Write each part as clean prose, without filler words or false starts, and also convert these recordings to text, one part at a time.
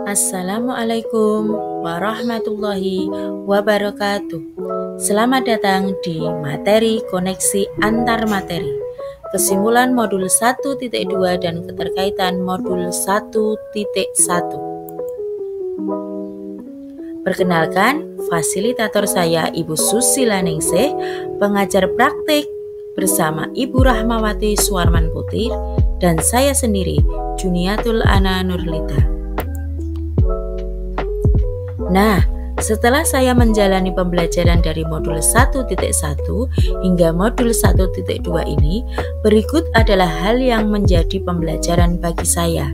Assalamualaikum warahmatullahi wabarakatuh. Selamat datang di materi koneksi antar materi, kesimpulan modul 1.2 dan keterkaitan modul 1.1. Perkenalkan, fasilitator saya Ibu Susila Ningsih, pengajar praktik bersama Ibu Rahmawati Suwarman Putir dan saya sendiri, Juniatul Ana Nurlita. Nah, setelah saya menjalani pembelajaran dari modul 1.1 hingga modul 1.2 ini, berikut adalah hal yang menjadi pembelajaran bagi saya.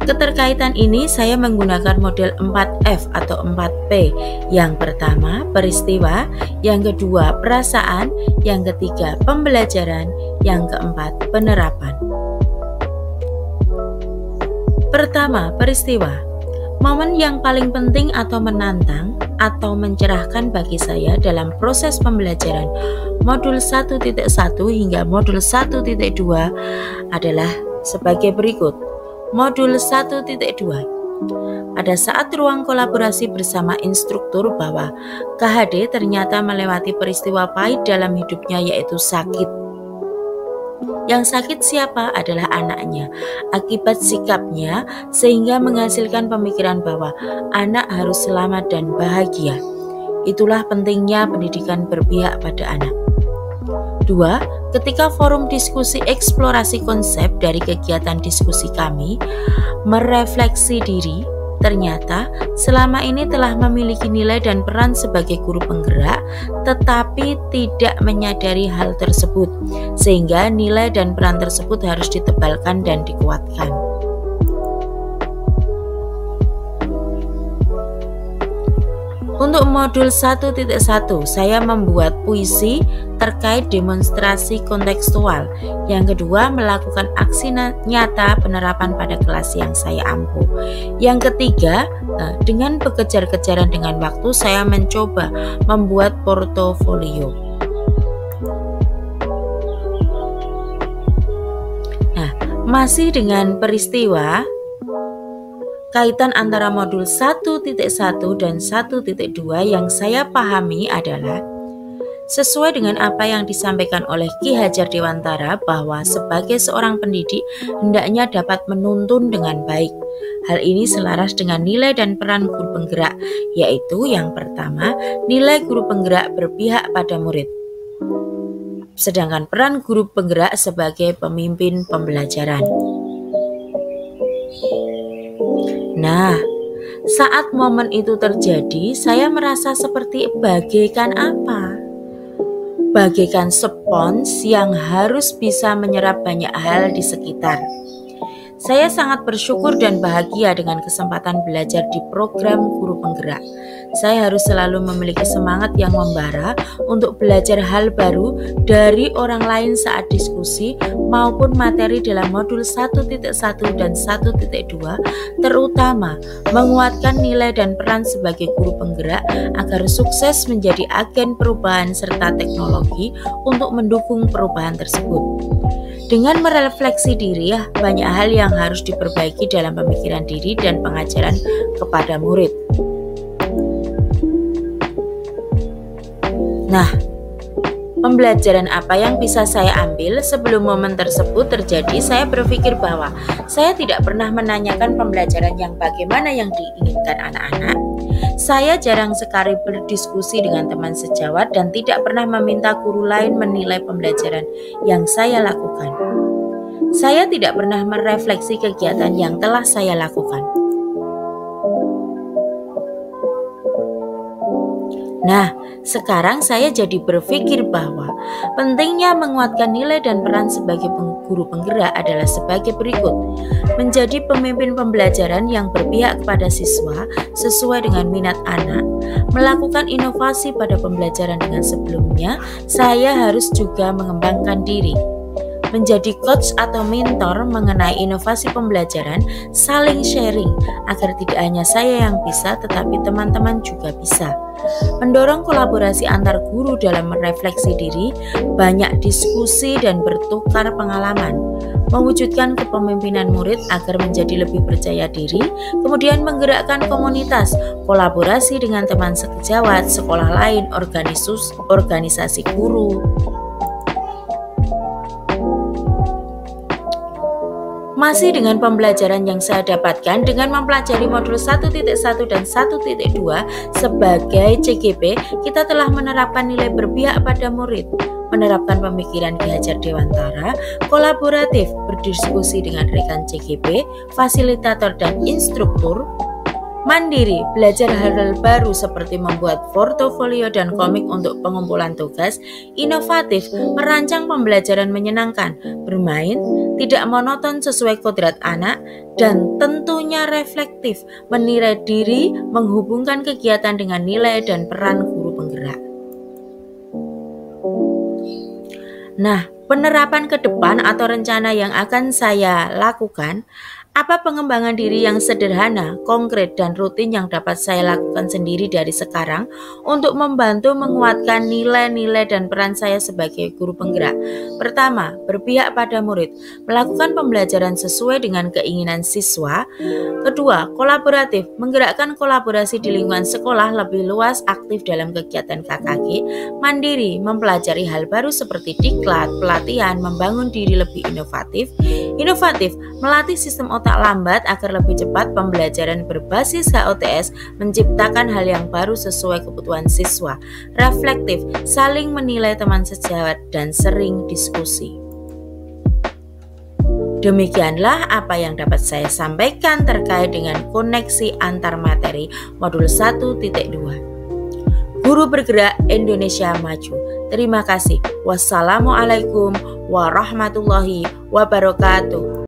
Keterkaitan ini saya menggunakan model 4F atau 4P. Yang pertama, peristiwa, yang kedua, perasaan, yang ketiga, pembelajaran, yang keempat, penerapan. Pertama, peristiwa. Momen yang paling penting atau menantang atau mencerahkan bagi saya dalam proses pembelajaran modul 1.1 hingga modul 1.2 adalah sebagai berikut. Modul 1.2. Pada saat ruang kolaborasi bersama instruktur bahwa KHD ternyata melewati peristiwa pahit dalam hidupnya, yaitu sakit. Yang sakit siapa? Adalah anaknya. Akibat sikapnya sehingga menghasilkan pemikiran bahwa anak harus selamat dan bahagia. Itulah pentingnya pendidikan berpihak pada anak. 2. Ketika forum diskusi eksplorasi konsep dari kegiatan diskusi kami merefleksi diri, ternyata selama ini telah memiliki nilai dan peran sebagai guru penggerak, tetapi tidak menyadari hal tersebut, sehingga nilai dan peran tersebut harus ditebalkan dan dikuatkan. Untuk modul 1.1, saya membuat puisi terkait demonstrasi kontekstual. Yang kedua, melakukan aksi nyata penerapan pada kelas yang saya ampuh. Yang ketiga, dengan berkejar-kejaran dengan waktu, saya mencoba membuat portofolio. Nah, masih dengan peristiwa, kaitan antara modul 1.1 dan 1.2 yang saya pahami adalah sesuai dengan apa yang disampaikan oleh Ki Hajar Dewantara bahwa sebagai seorang pendidik hendaknya dapat menuntun dengan baik. Hal ini selaras dengan nilai dan peran guru penggerak, yaitu yang pertama, nilai guru penggerak berpihak pada murid. Sedangkan peran guru penggerak sebagai pemimpin pembelajaran. Nah, saat momen itu terjadi, saya merasa seperti bagaikan apa? Bagaikan spons yang harus bisa menyerap banyak hal di sekitar. Saya sangat bersyukur dan bahagia dengan kesempatan belajar di program guru penggerak. Saya harus selalu memiliki semangat yang membara untuk belajar hal baru dari orang lain saat diskusi maupun materi dalam modul 1.1 dan 1.2, terutama menguatkan nilai dan peran sebagai guru penggerak agar sukses menjadi agen perubahan serta teknologi untuk mendukung perubahan tersebut. Dengan merefleksi diri, banyak hal yang harus diperbaiki dalam pemikiran diri dan pengajaran kepada murid. Nah, pembelajaran apa yang bisa saya ambil sebelum momen tersebut terjadi? Saya berpikir bahwa saya tidak pernah menanyakan pembelajaran yang bagaimana yang diinginkan anak-anak. Saya jarang sekali berdiskusi dengan teman sejawat dan tidak pernah meminta guru lain menilai pembelajaran yang saya lakukan. Saya tidak pernah merefleksi kegiatan yang telah saya lakukan. Nah, sekarang saya jadi berpikir bahwa pentingnya menguatkan nilai dan peran sebagai guru penggerak adalah sebagai berikut. Menjadi pemimpin pembelajaran yang berpihak kepada siswa sesuai dengan minat anak, melakukan inovasi pada pembelajaran dengan sebelumnya, saya harus juga mengembangkan diri. Menjadi coach atau mentor mengenai inovasi pembelajaran, saling sharing agar tidak hanya saya yang bisa tetapi teman-teman juga bisa. mendorong kolaborasi antar guru dalam merefleksi diri, banyak diskusi dan bertukar pengalaman, mewujudkan kepemimpinan murid agar menjadi lebih percaya diri, kemudian menggerakkan komunitas, kolaborasi dengan teman sejawat, sekolah lain, organisasi guru. Masih dengan pembelajaran yang saya dapatkan dengan mempelajari modul 1.1 dan 1.2 sebagai CGP, kita telah menerapkan nilai berpihak pada murid, menerapkan pemikiran Ki Hajar Dewantara, kolaboratif, berdiskusi dengan rekan CGP, fasilitator dan instruktur, mandiri, belajar hal-hal baru seperti membuat portofolio dan komik untuk pengumpulan tugas, inovatif, merancang pembelajaran menyenangkan, bermain, tidak monoton sesuai kodrat anak, dan tentunya reflektif, menilai diri, menghubungkan kegiatan dengan nilai dan peran guru penggerak. Nah, penerapan ke depan atau rencana yang akan saya lakukan, apa pengembangan diri yang sederhana, konkret, dan rutin yang dapat saya lakukan sendiri dari sekarang untuk membantu menguatkan nilai-nilai dan peran saya sebagai guru penggerak. Pertama, berpihak pada murid, melakukan pembelajaran sesuai dengan keinginan siswa. Kedua, kolaboratif, menggerakkan kolaborasi di lingkungan sekolah lebih luas, aktif dalam kegiatan KKG. Mandiri, mempelajari hal baru seperti diklat, pelatihan, membangun diri lebih inovatif. Inovatif, melatih sistem otak lambat agar lebih cepat, pembelajaran berbasis HOTS, menciptakan hal yang baru sesuai kebutuhan siswa. Reflektif, saling menilai teman sejawat dan sering diskusi. Demikianlah apa yang dapat saya sampaikan terkait dengan koneksi antar materi modul 1.2. Guru Bergerak Indonesia Maju. Terima kasih. Wassalamualaikum warahmatullahi wabarakatuh.